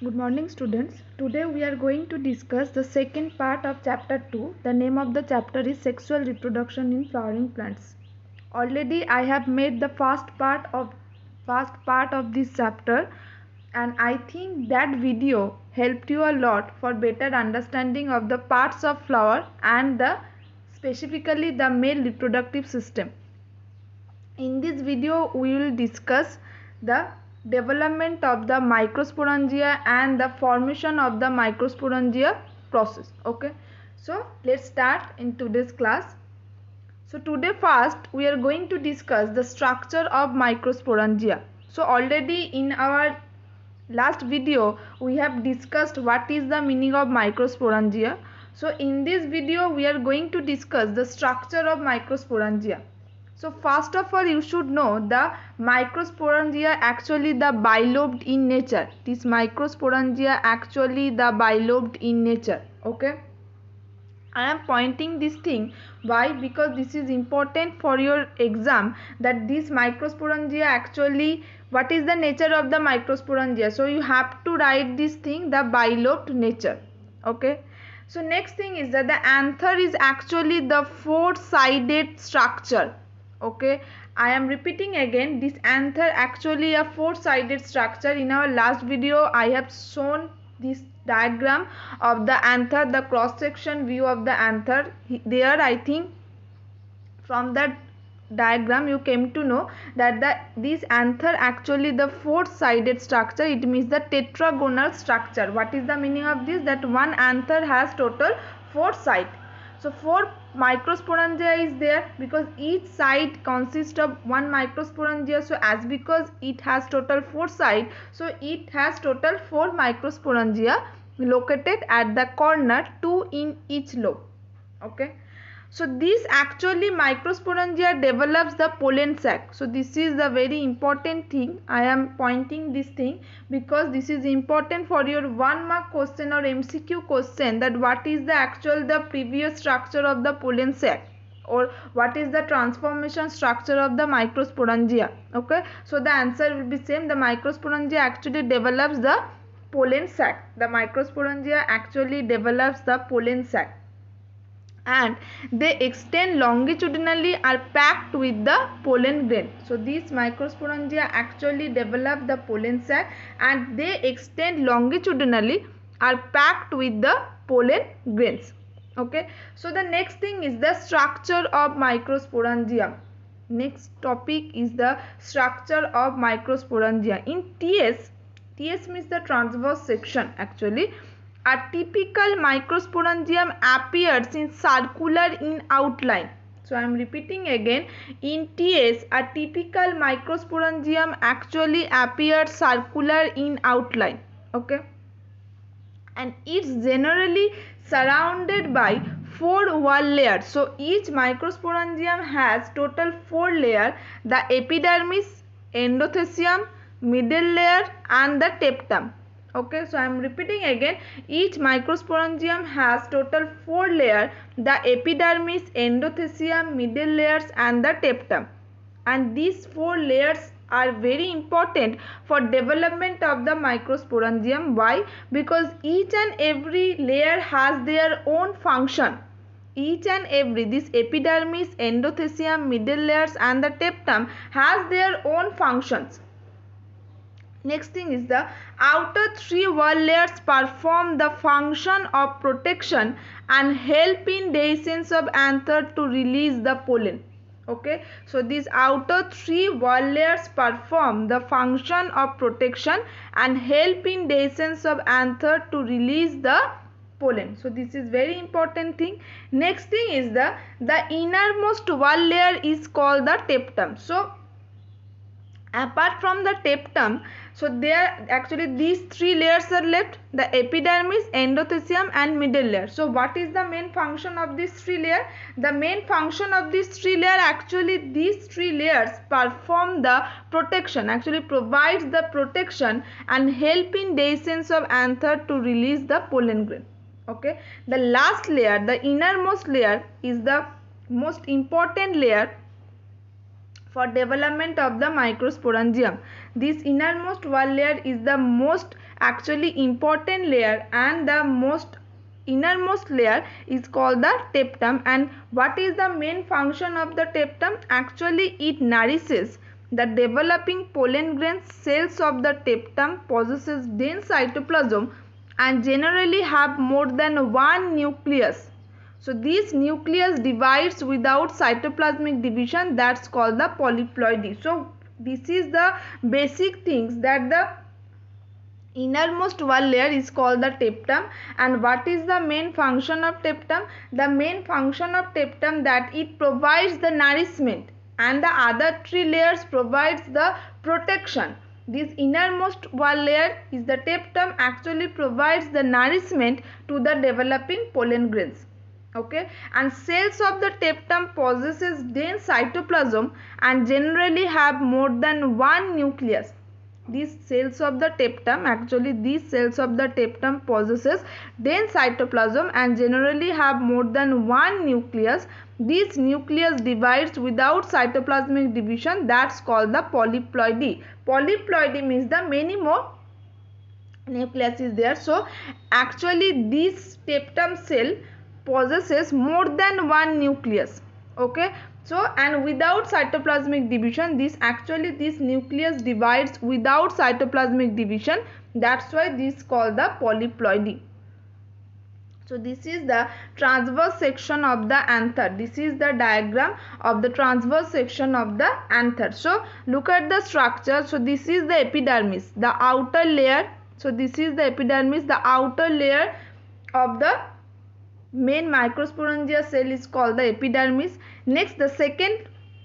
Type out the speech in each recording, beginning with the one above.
Good morning, students. Today we are going to discuss the second part of chapter 2. The name of the chapter is Sexual Reproduction in Flowering Plants. Already I have made the first part of this chapter, and I think that video helped you a lot for better understanding of the parts of flower and specifically the male reproductive system. In this video we will discuss the development of the microsporangia and the formation of the microsporangia process. Okay, so let's start in today's class. So today first we are going to discuss the structure of microsporangia. So already in our last video we have discussed what is the meaning of microsporangia. So in this video we are going to discuss the structure of microsporangia. So first of all you should know the microsporangia actually the bilobed in nature. This microsporangia actually the bilobed in nature. Okay, I am pointing this thing. Why? Because this is important for your exam, that this microsporangia actually, what is the nature of the microsporangia. So you have to write this thing, the bilobed nature. Okay. So next thing is that the anther is actually the four-sided structure. Okay, I am repeating again, this anther actually a four-sided structure. In our last video I have shown this diagram of the anther, the cross section view of the anther. There I think from that diagram you came to know that this anther actually the four-sided structure. It means the tetragonal structure. What is the meaning of this? That one anther has total four sides. So four microsporangia is there because each side consists of one microsporangia. So as because it has total four sides, so it has total four microsporangia located at the corner, two in each lobe. Okay. So this actually microsporangia develops the pollen sac. So this is the very important thing. I am pointing this thing because this is important for your 1 mark question or MCQ question, that what is the previous structure of the pollen sac, or what is the transformation structure of the microsporangia. Okay, so the answer will be same. The microsporangia actually develops the pollen sac. The microsporangia actually develops the pollen sac, and they extend longitudinally, are packed with the pollen grain. So these microsporangia actually develop the pollen sac and they extend longitudinally, are packed with the pollen grains. Okay, so the next thing is the structure of microsporangia. Next topic is the structure of microsporangia. In TS means the transverse section. Actually a typical microsporangium appears in circular in outline. So I am repeating again, in TS a typical microsporangium actually appears circular in outline. Okay, and it's generally surrounded by four wall layers. So each microsporangium has total four layers: the epidermis, endothecium, middle layer and the tapetum. Okay, so I am repeating again, each microsporangium has total four layers: the epidermis, endothecium, middle layers and the tapetum. And these four layers are very important for development of the microsporangium. Why? Because each and every layer has their own function. Each and every, this epidermis, endothecium, middle layers and the tapetum has their own functions. Next thing is the outer three wall layers perform the function of protection and help in dehiscence of anther to release the pollen. Okay, so these outer three wall layers perform the function of protection and help in dehiscence of anther to release the pollen. So this is very important thing. Next thing is the innermost wall layer is called the tapetum. So apart from the tapetum, so there actually these three layers are left: the epidermis, endothecium and middle layer. So what is the main function of these three layers? The main function of these three layers, actually these three layers perform the protection, actually provides the protection and help in dehiscence of anther to release the pollen grain. Okay, the last layer, the innermost layer, is the most important layer for development of the microsporangium. This innermost wall layer is the most actually important layer, and the most innermost layer is called the tapetum. And what is the main function of the tapetum? Actually it nourishes the developing pollen grains. Cells of the tapetum possesses dense cytoplasm and generally have more than one nucleus. So this nucleus divides without cytoplasmic division, that's called the polyploidy. So this is the basic things, that the innermost wall layer is called the tapetum. And what is the main function of tapetum? The main function of tapetum, that it provides the nourishment, and the other three layers provides the protection. This innermost wall layer is the tapetum, actually provides the nourishment to the developing pollen grains. Okay, and cells of the tapetum possesses dense cytoplasm and generally have more than one nucleus. These cells of the tapetum, actually these cells of the tapetum possesses dense cytoplasm and generally have more than one nucleus. This nucleus divides without cytoplasmic division, that's called the polyploidy. Polyploidy means the many more nucleus is there. So actually this tapetum cell possesses more than one nucleus. Okay, so and without cytoplasmic division, this nucleus divides without cytoplasmic division, that's why this called the polyploidy. So this is the transverse section of the anther. This is the diagram of the transverse section of the anther. So look at the structure. So this is the epidermis, the outer layer. So this is the epidermis, the outer layer of the main microsporangia cell is called the epidermis. Next, the second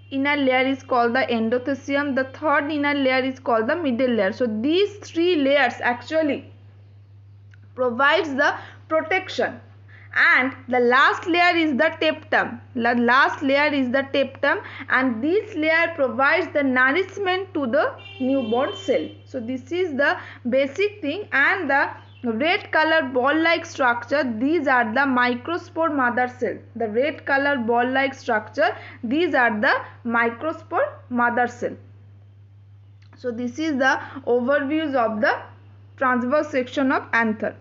inner layer is called the endothecium. The third inner layer is called the middle layer. So these three layers actually provides the protection, and the last layer is the tapetum. The last layer is the tapetum, and this layer provides the nourishment to the newborn cell. So this is the basic thing. And the red color ball like structure, these are the microspore mother cell. The red color ball like structure, these are the microspore mother cell. So this is the overviews of the transverse section of anther.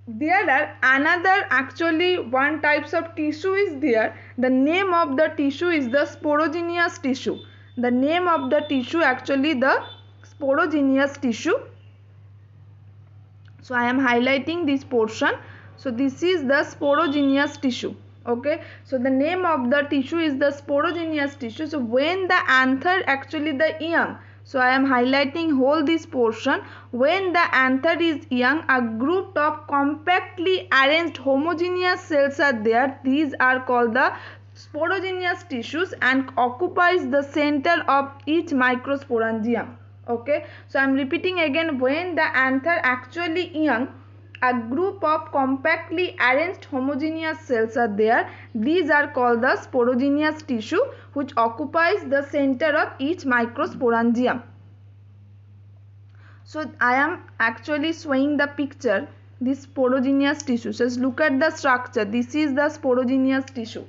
There are another actually one types of tissue is there. The name of the tissue is the sporogenous tissue. The name of the tissue actually the sporogenous tissue. So I am highlighting this portion. So this is the sporogenous tissue. Okay, so the name of the tissue is the sporogenous tissue. So when the anther actually the young, so I am highlighting whole this portion. When the anther is young, a group of compactly arranged homogeneous cells are there. These are called the sporogenous tissues and occupies the center of each microsporangium. Okay, so I am repeating again. When the anther actually young, a group of compactly arranged homogeneous cells are there. These are called the sporogenous tissue, which occupies the center of each microsporangium. So I am actually showing the picture, this sporogenous tissue. Just look at the structure. This is the sporogenous tissue.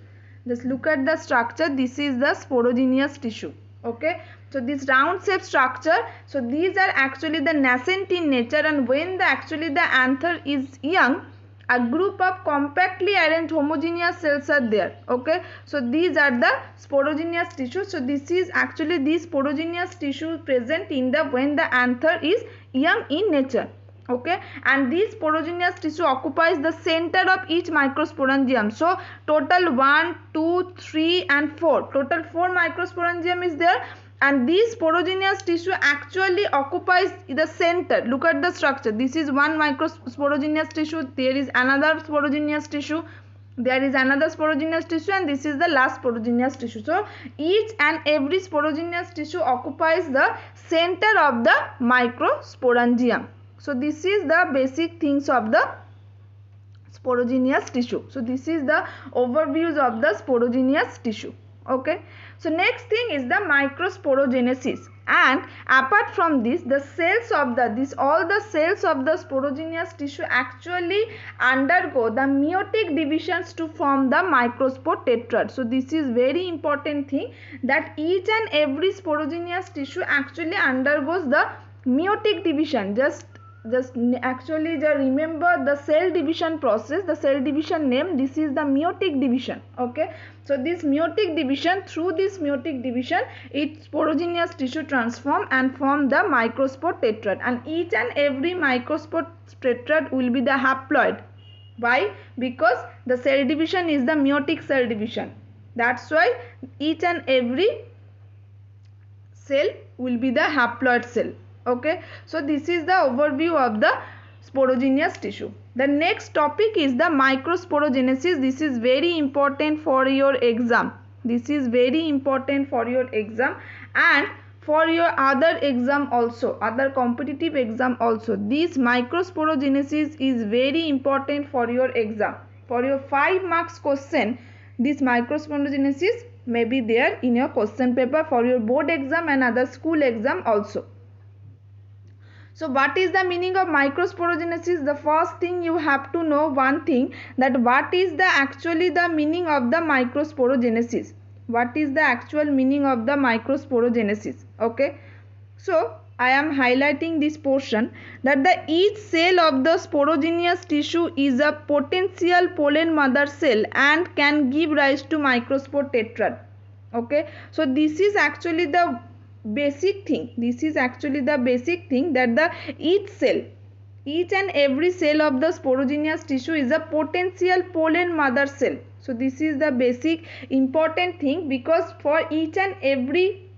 Just look at the structure. This is the sporogenous tissue. Okay, so this round shape structure, so these are actually the nascent in nature, and when the actually the anther is young, a group of compactly arranged homogeneous cells are there. Okay, so these are the sporogenous tissue. So this is actually this sporogenous tissue present in the when the anther is young in nature. Okay, and this sporogenous tissue occupies the center of each microsporangium. So total 1, 2, 3 and 4, total 4 microsporangium is there, and this sporogenous tissue actually occupies the center. Look at the structure. This is one microsporangious tissue, there is another sporogenous tissue, there is another sporogenous tissue, and this is the last sporogenous tissue. So each and every sporogenous tissue occupies the center of the microsporangium. So this is the basic things of the sporogenous tissue. So this is the overviews of the sporogenous tissue. Okay, So next thing is the microsporogenesis, and apart from this, the cells of all the cells of the sporogenous tissue actually undergo the meiotic divisions to form the microspore tetrad. So this is very important thing, that each and every sporogenous tissue actually undergoes the meiotic division. Just actually just remember the cell division process, the cell division name, this is the meiotic division. Okay, so this meiotic division, through this meiotic division, its sporogenous tissue transform and form the microspore tetrad, and each and every microspore tetrad will be the haploid. Why? Because the cell division is the meiotic cell division. That's why each and every cell will be the haploid cell. Okay, so this is the overview of the sporogenous tissue. The next topic is the microsporogenesis. This is very important for your exam. This is very important for your exam and for your other exam also, other competitive exam also. This microsporogenesis is very important for your exam. For your 5 marks question, this microsporogenesis may be there in your question paper for your board exam and other school exam also. So what is the meaning of microsporogenesis? The first thing you have to know one thing, that what is the actually the meaning of the microsporogenesis. What is the actual meaning of the microsporogenesis? Okay, so I am highlighting this portion, that the each cell of the sporogenous tissue is a potential pollen mother cell and can give rise to microspore tetrad. Okay, so this is actually the basic thing. This is actually the basic thing, that the each cell, each and every cell of the sporogenous tissue is a potential pollen mother cell. So this is the basic important thing, because for each and every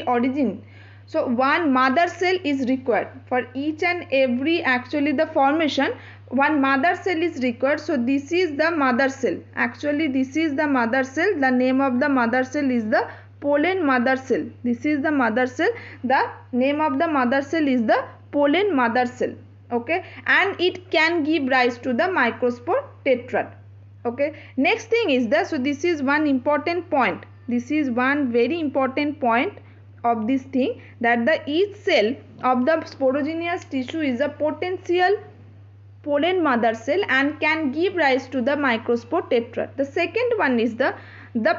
origin, so one mother cell is required for each and every actually the formation. One mother cell is required. So this is the mother cell. Actually this is the mother cell. The name of the mother cell is the pollen mother cell. This is the mother cell. The name of the mother cell is the pollen mother cell. Okay, and it can give rise to the microspore tetrad. Okay, next thing is the, so this is one important point. This is one very important point of this thing, that the each cell of the sporogenous tissue is a potential pollen mother cell and can give rise to the microspore tetrad. The second one is the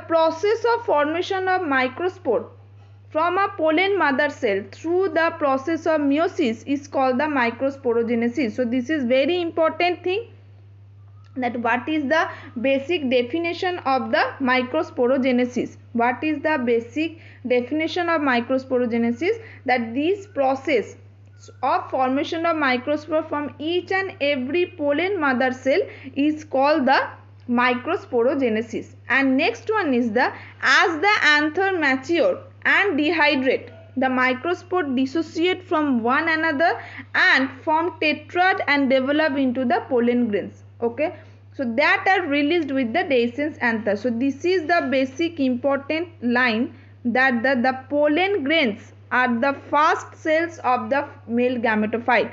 process of formation of microspore from a pollen mother cell through the process of meiosis is called the microsporogenesis. So this is very important thing, that what is the basic definition of the microsporogenesis. What is the basic definition of microsporogenesis? That this process of formation of microspore from each and every pollen mother cell is called the microsporogenesis. And next one is the, as the anther mature and dehydrate, the microspore dissociate from one another and form tetrad and develop into the pollen grains. Okay, so that are released with the dehiscence anther. So this is the basic important line, that the pollen grains are the first cells of the male gametophyte.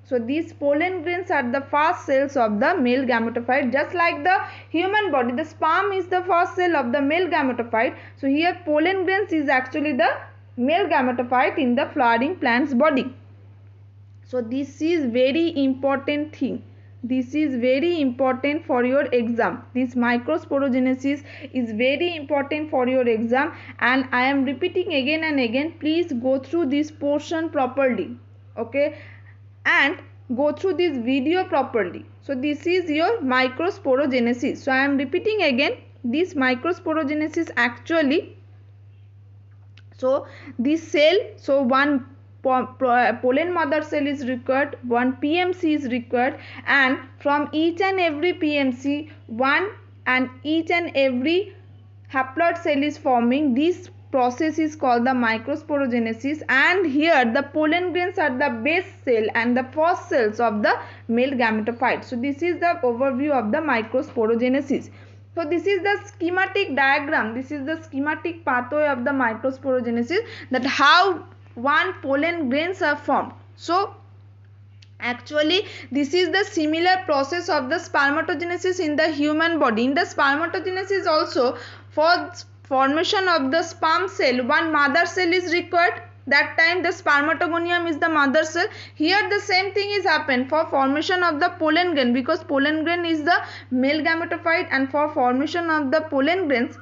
So these pollen grains are the first cells of the male gametophyte. Just like the human body, the sperm is the first cell of the male gametophyte. So here pollen grains is actually the male gametophyte in the flowering plant's body. So this is very important thing. This is very important for your exam. This microsporogenesis is very important for your exam, and I am repeating again and again, please go through this portion properly. Okay, and go through this video properly. So this is your microsporogenesis. So I am repeating again, this microsporogenesis actually, so this cell, so one pollen mother cell is required, one PMC is required, and from each and every PMC one and each and every haploid cell is forming. This process is called the microsporogenesis, and here the pollen grains are the base cell and the first cells of the male gametophyte. So this is the overview of the microsporogenesis. So this is the schematic diagram, this is the schematic pathway of the microsporogenesis, that how one pollen grains are formed. So Actually, this is the similar process of the spermatogenesis in the human body. In the spermatogenesis also, for formation of the sperm cell, one mother cell is required. That time the spermatogonium is the mother cell. Here the same thing is happened for formation of the pollen grain, because pollen grain is the male gametophyte, and for formation of the pollen grains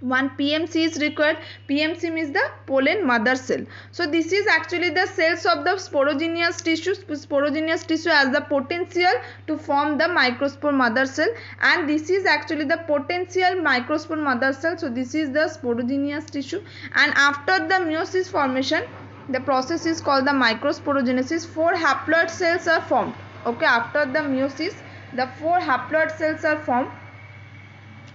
one PMC is required. PMC means the pollen mother cell. So this is actually the cells of the sporogenous tissue. Sporogenous tissue has the potential to form the microspore mother cell, and this is actually the potential microspore mother cell. So this is the sporogenous tissue, and after the meiosis formation, the process is called the microsporogenesis. 4 haploid cells are formed. Okay, after the meiosis, the 4 haploid cells are formed,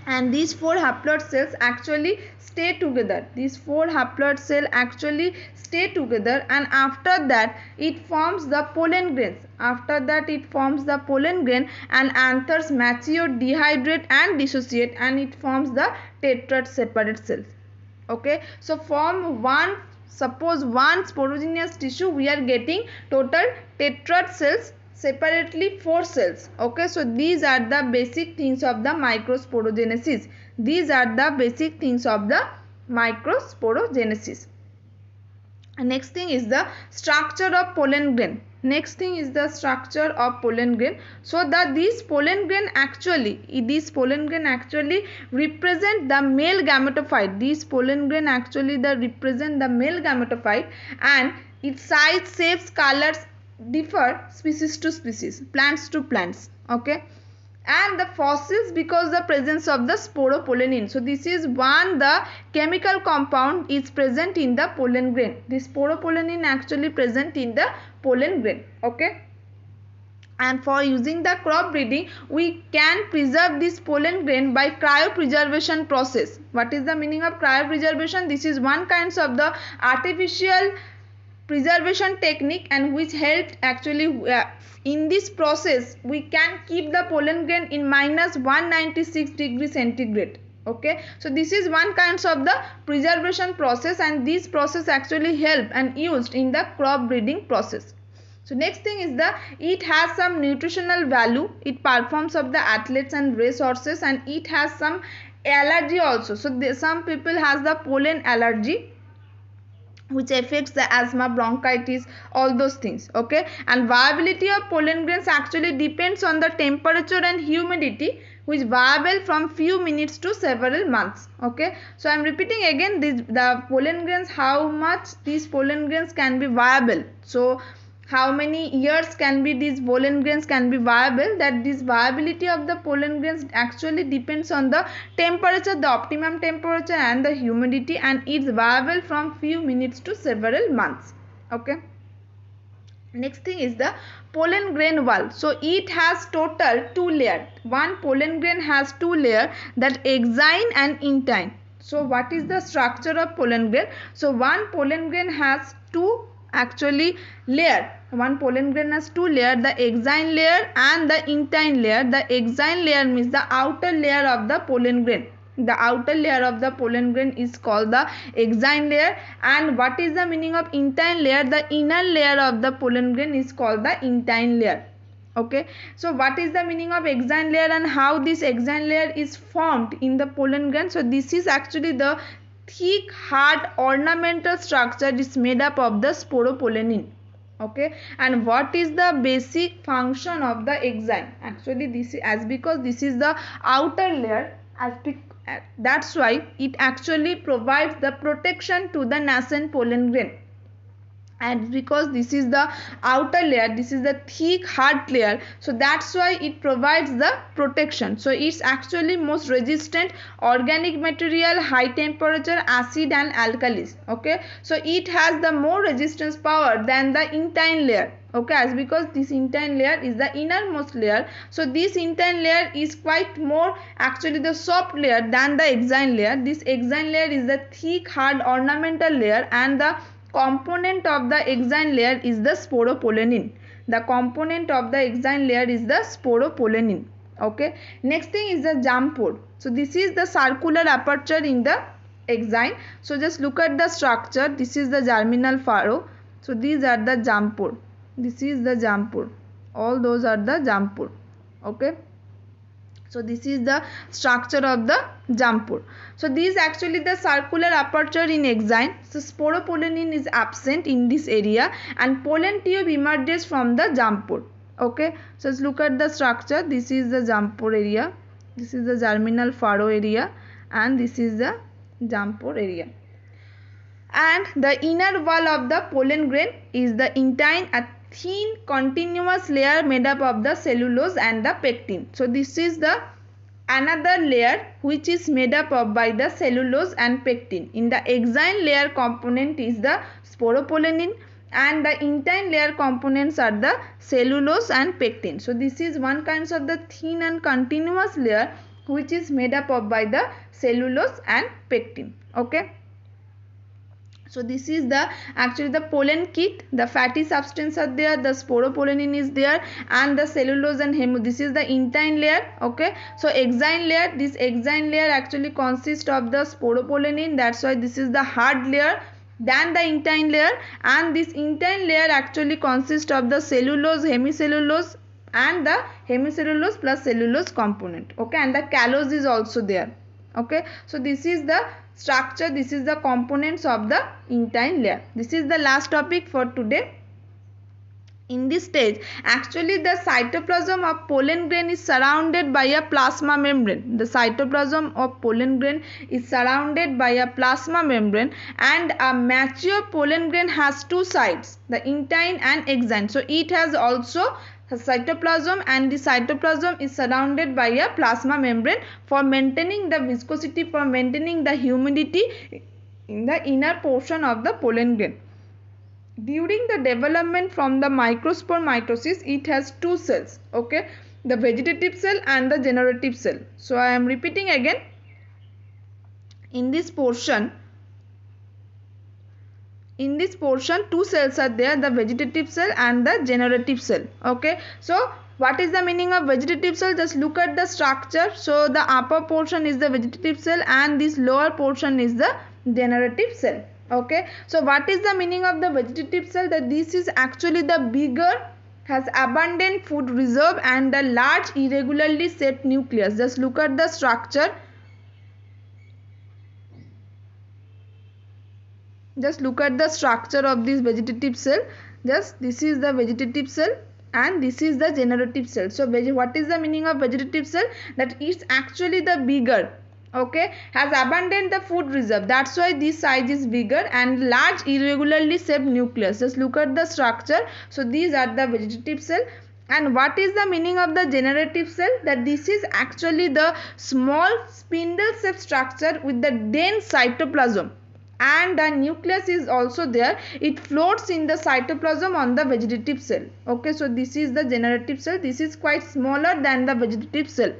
and these 4 haploid cells actually stay together. These 4 haploid cells actually stay together, and after that it forms the pollen grains. After that it forms the pollen grain, and anthers mature, dehydrate and dissociate, and it forms the tetrad separate cells. Okay, so from one, suppose one sporogenous tissue, we are getting total tetrad cells, separately 4 cells. Okay, so these are the basic things of the microsporogenesis. These are the basic things of the microsporogenesis. Next thing is the structure of pollen grain. Next thing is the structure of pollen grain. So that these pollen grain actually represent the male gametophyte. These pollen grain actually represent the male gametophyte, and its size, shapes, colors differ species to species, plants to plants. Okay, and the fossils because the presence of the sporopollenin. So this is one, the chemical compound is present in the pollen grain. This sporopollenin actually present in the pollen grain. Okay, and for using the crop breeding, we can preserve this pollen grain by cryopreservation process. What is the meaning of cryopreservation? This is one kind of the artificial preservation technique, and which helped actually in this process we can keep the pollen grain in minus 196 degrees centigrade. Okay, so this is one kind of the preservation process, and this process actually help and used in the crop breeding process. So next thing is the, it has some nutritional value. It performs of the athletes and racehorses, and it has some allergy also. So some people has the pollen allergy, which affects the asthma, bronchitis, all those things. Okay, and viability of pollen grains actually depends on the temperature and humidity, which variable from few minutes to several months. Okay, so I am repeating again, the pollen grains, how much these pollen grains can be viable. So how many years can be these pollen grains can be viable, that this viability of the pollen grains actually depends on the temperature, the optimum temperature and the humidity, and it's viable from few minutes to several months. Okay, next thing is the pollen grain wall. So it has total 2 layers. One pollen grain has 2 layers, that exine and intine. So what is the structure of pollen grain? So one pollen grain has 2 actually layer. One pollen grain has 2 layers, the exine layer and the intine layer. The exine layer means the outer layer of the pollen grain. The outer layer of the pollen grain is called the exine layer. And what is the meaning of intine layer? The inner layer of the pollen grain is called the intine layer. Okay, so what is the meaning of exine layer and how this exine layer is formed in the pollen grain? So this is actually the thick, hard ornamental structure is made up of the sporopollenin. Okay, and what is the basic function of the exine? Actually this is because this is the outer layer, that's why it actually provides the protection to the nascent pollen grain. And because this is the outer layer, this is the thick hard layer, so that's why it provides the protection. So it's actually most resistant organic material, high temperature, acid and alkalis. Okay, so it has the more resistance power than the intine layer. Okay, as because this intine layer is the innermost layer, so this intine layer is quite more actually the soft layer than the exine layer. This exine layer is the thick hard ornamental layer, and the component of the exine layer is the sporopollenin. The component of the exine layer is the sporopollenin. Okay, next thing is the germ pore. So this is the circular aperture in the exine. So just look at the structure. This is the germinal furrow. So these are the germ pore. This is the Jampur. All those are the Jampur. Okay. So this is the structure of the Jampur. So this is actually the circular aperture in exine. So sporopollenin is absent in this area and pollen tube emerges from the Jampur. Okay. So let's look at the structure. This is the Jampur area. This is the germinal furrow area and this is the Jampur area. And the inner wall of the pollen grain is the intine, a thin continuous layer made up of the cellulose and the pectin. So this is the another layer which is made up of by the cellulose and pectin. In the exine layer component is the sporopollenin and the intine layer components are the cellulose and pectin. So this is one kind of the thin and continuous layer which is made up of by the cellulose and pectin. Okay. So this is the actually the pollen kit. The fatty substance are there, the sporopollenin is there and the cellulose and this is the intine layer. Okay. So exine layer, this exine layer actually consists of the sporopollenin, that's why this is the hard layer than the intine layer, and this intine layer actually consists of the cellulose, hemicellulose and the hemicellulose plus cellulose component. Okay. And the callose is also there. Okay. So this is the structure, this is the components of the intine layer. This is the last topic for today. In this stage, actually the cytoplasm of pollen grain is surrounded by a plasma membrane. The cytoplasm of pollen grain is surrounded by a plasma membrane, and a mature pollen grain has two sides, the intine and exine. So it has also cytoplasm, and the cytoplasm is surrounded by a plasma membrane for maintaining the viscosity, for maintaining the humidity in the inner portion of the pollen grain. During the development from the microspore mitosis, it has two cells. Okay, the vegetative cell and the generative cell. So I am repeating again. In this portion, two cells are there, the vegetative cell and the generative cell. Okay. So what is the meaning of vegetative cell? Just look at the structure. So the upper portion is the vegetative cell and this lower portion is the generative cell. Okay. So what is the meaning of the vegetative cell? That this is actually the bigger, has abundant food reserve and a large irregularly shaped nucleus. Just look at the structure. Just look at the structure of this vegetative cell. Just this is the vegetative cell and this is the generative cell. So what is the meaning of vegetative cell? That it's actually the bigger. Okay, has abundant the food reserve, that's why this size is bigger, and large irregularly shaped nucleus. Just look at the structure. So these are the vegetative cell. And what is the meaning of the generative cell? That this is actually the small spindle shaped structure with the dense cytoplasm, and the nucleus is also there. It floats in the cytoplasm on the vegetative cell. Okay, so this is the generative cell. This is quite smaller than the vegetative cell.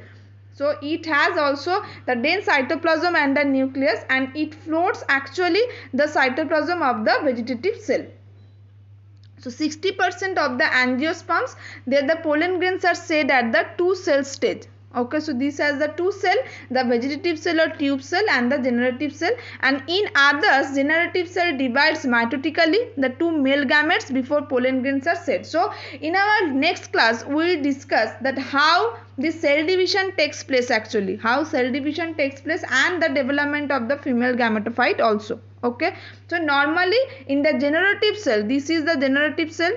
So it has also the dense cytoplasm and the nucleus, and it floats actually the cytoplasm of the vegetative cell. So 60% of the angiosperms, there the pollen grains are shed at the two cell stage. Okay, so this has the two cell, the vegetative cell or tube cell and the generative cell, and in others generative cell divides mitotically the two male gametes before pollen grains are shed. So in our next class we will discuss that how this cell division takes place, actually how cell division takes place, and the development of the female gametophyte also. Okay, so normally in the generative cell, this is the generative cell,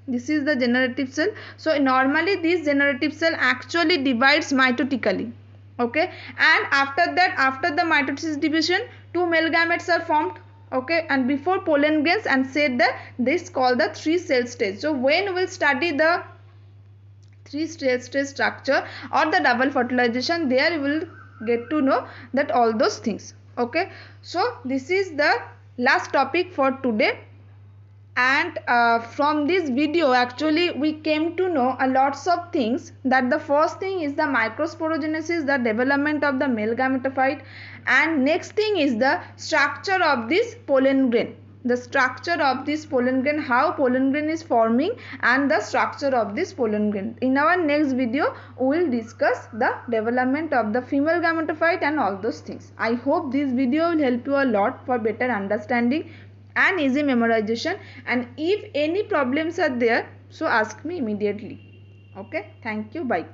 this is the generative cell. So normally this generative cell actually divides mitotically. Okay, and after that, after the mitosis division, two male gametes are formed. Okay, and before pollen grains and said that this called the three cell stage. So when we will study the three cell stage structure or the double fertilization, there you will get to know that all those things. Okay, so this is the last topic for today. And from this video actually we came to know a lots of things. That the first thing is the microsporogenesis, the development of the male gametophyte, and next thing is the structure of this pollen grain, the structure of this pollen grain, how pollen grain is forming and the structure of this pollen grain. In our next video we will discuss the development of the female gametophyte and all those things. I hope this video will help you a lot for better understanding and easy memorization. And if any problems are there, So ask me immediately. Okay, thank you, bye.